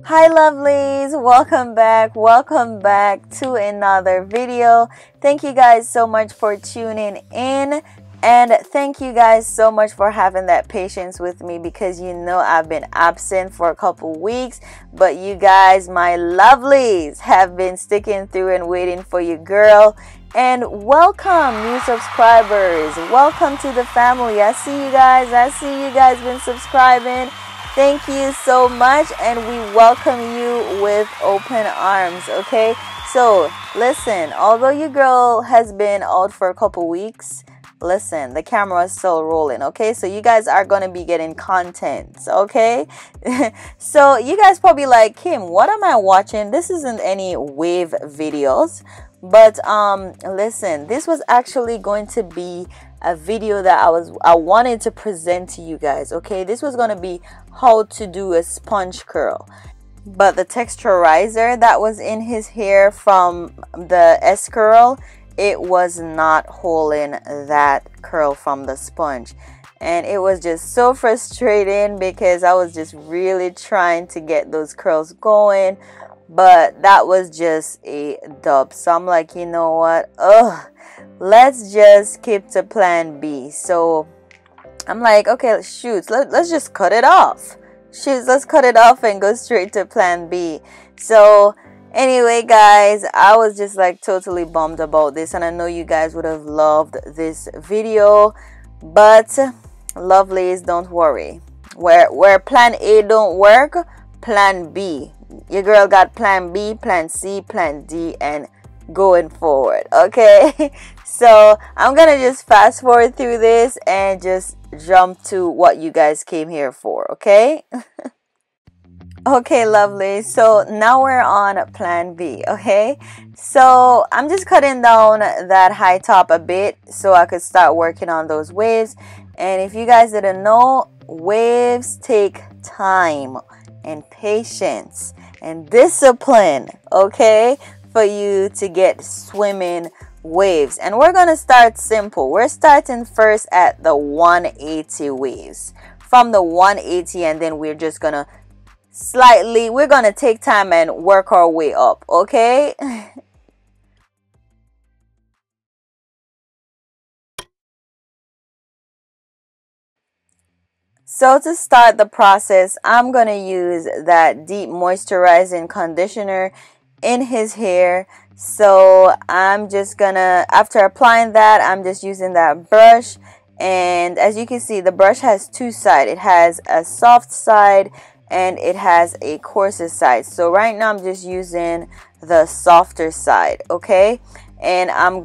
Hi lovelies, welcome back to another video. Thank you guys so much for tuning in, and thank you guys so much for having that patience with me, because you know I've been absent for a couple weeks, but you guys, my lovelies, have been sticking through and waiting for you, girl. And welcome new subscribers, welcome to the family. I see you guys been subscribing. Thank you so much, and we welcome you with open arms. Okay, so listen, although your girl has been out for a couple weeks, listen, the camera is still rolling. Okay, so you guys are going to be getting content. Okay, so you guys probably like, Kim, what am I watching? This isn't any wave videos. But listen, this was actually going to be a video that I wanted to present to you guys. Okay, this was going to be how to do a sponge curl, but the texturizer that was in his hair from the S curl, it was not holding that curl from the sponge, and it was just so frustrating because I was just really trying to get those curls going, but that was just a dub. So I'm like, you know what, let's just keep to plan B. So I'm like, okay, shoot, let's just cut it off. Let's cut it off and go straight to plan B. So anyway guys, I was just like totally bummed about this, and I know you guys would have loved this video, but lovelies, don't worry, where plan A don't work, plan B, your girl got plan B, plan C, plan D, and going forward. Okay, so I'm gonna just fast forward through this and just jump to what you guys came here for. Okay. Okay, lovely, so now we're on plan B. Okay, so I'm just cutting down that high top a bit so I could start working on those waves. And if you guys didn't know, waves take time and patience and discipline, okay, for you to get swimming waves. And we're gonna start simple. We're starting first at the 180 waves, from the 180, and then we're just gonna we're gonna take time and work our way up. Okay. So to start the process, I'm going to use that deep moisturizing conditioner in his hair. So I'm just gonna, after applying that, I'm just using that brush. And as you can see, the brush has two sides. It has a soft side and it has a coarser side. So right now I'm just using the softer side. Okay, and I'm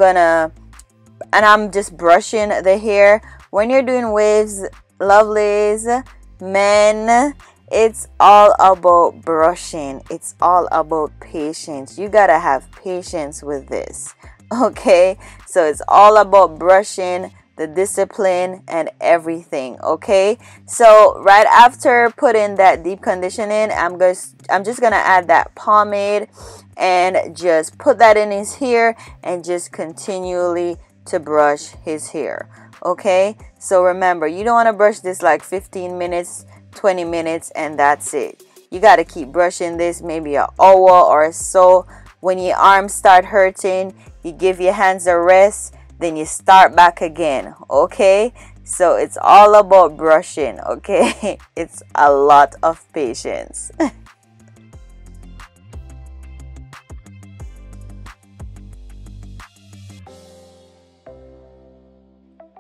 just brushing the hair. When you're doing waves, lovelies, men, it's all about brushing. It's all about patience. You gotta have patience with this. Okay, so it's all about brushing, the discipline, and everything. Okay, so right after putting that deep conditioning, I'm just gonna add that pomade and just put that in his hair and just continually to brush his hair. Okay, so remember, you don't want to brush this like 15 minutes, 20 minutes, and that's it. You got to keep brushing this maybe an hour or so. When your arms start hurting, you give your hands a rest, then you start back again. Okay, so it's all about brushing. Okay, it's a lot of patience.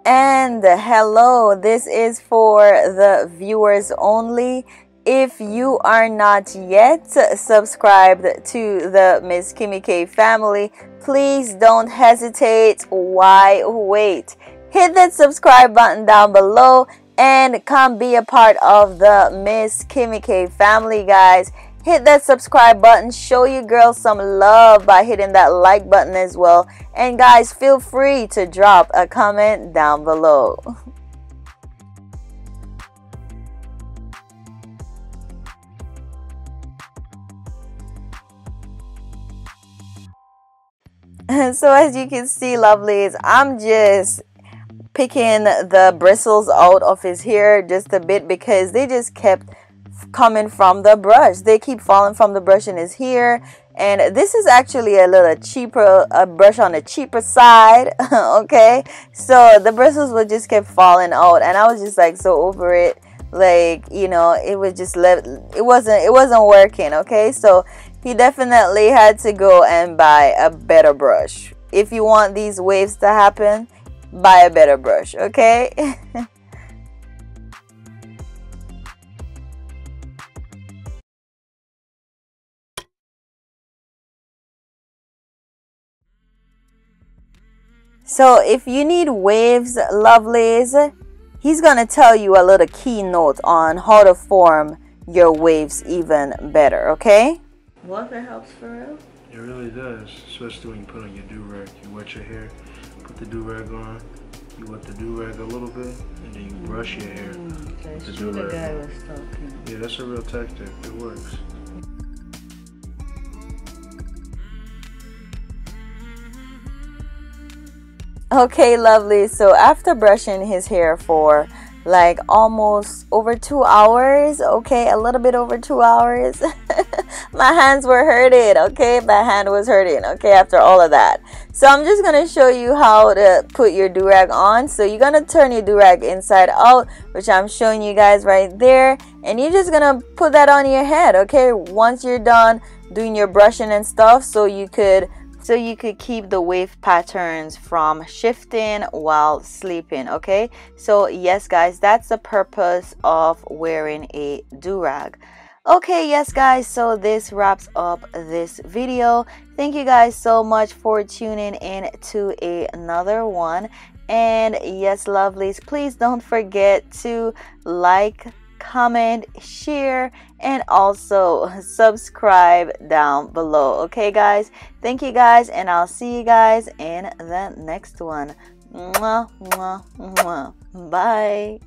And hello, this is for the viewers only. If you are not yet subscribed to the Miss Kimmy K family, please don't hesitate. Why wait? Hit that subscribe button down below and come be a part of the Miss Kimmy K family, guys. Hit that subscribe button, show your girl some love by hitting that like button as well. And guys, feel free to drop a comment down below. So as you can see, lovelies, I'm just picking the bristles out of his hair just a bit because they just kept coming from the brush. They keep falling from the brush and is here. And this is actually a little cheaper, a brush on the cheaper side. Okay, so the bristles would just keep falling out, and I was just like so over it. Like, you know, it was just it wasn't working. Okay, so he definitely had to go and buy a better brush. If you want these waves to happen, buy a better brush. Okay. So if you need waves, lovelies, he's gonna tell you a little keynote on how to form your waves even better, okay? Water helps for real? It really does, especially when you put on your do-rag. You wet your hair, put the do-rag on, you wet the do-rag a little bit, and then you brush your hair with the do-rag on. Yeah, that's a real tactic. It works. Okay, lovely. So after brushing his hair for like almost over 2 hours, okay, a little bit over 2 hours, my hands were hurting, okay, my hand was hurting, okay, after all of that. So I'm just going to show you how to put your do-rag on. So you're going to turn your do-rag inside out, which I'm showing you guys right there, and you're just going to put that on your head, okay, once you're done doing your brushing and stuff, so you could keep the wave patterns from shifting while sleeping. Okay, so yes guys, that's the purpose of wearing a do-rag. Okay, yes guys, so this wraps up this video. Thank you guys so much for tuning in to another one. And yes, lovelies, please don't forget to like, comment, share, and also subscribe down below. Okay guys, thank you guys, and I'll see you guys in the next one. Mwah, mwah, mwah. Bye.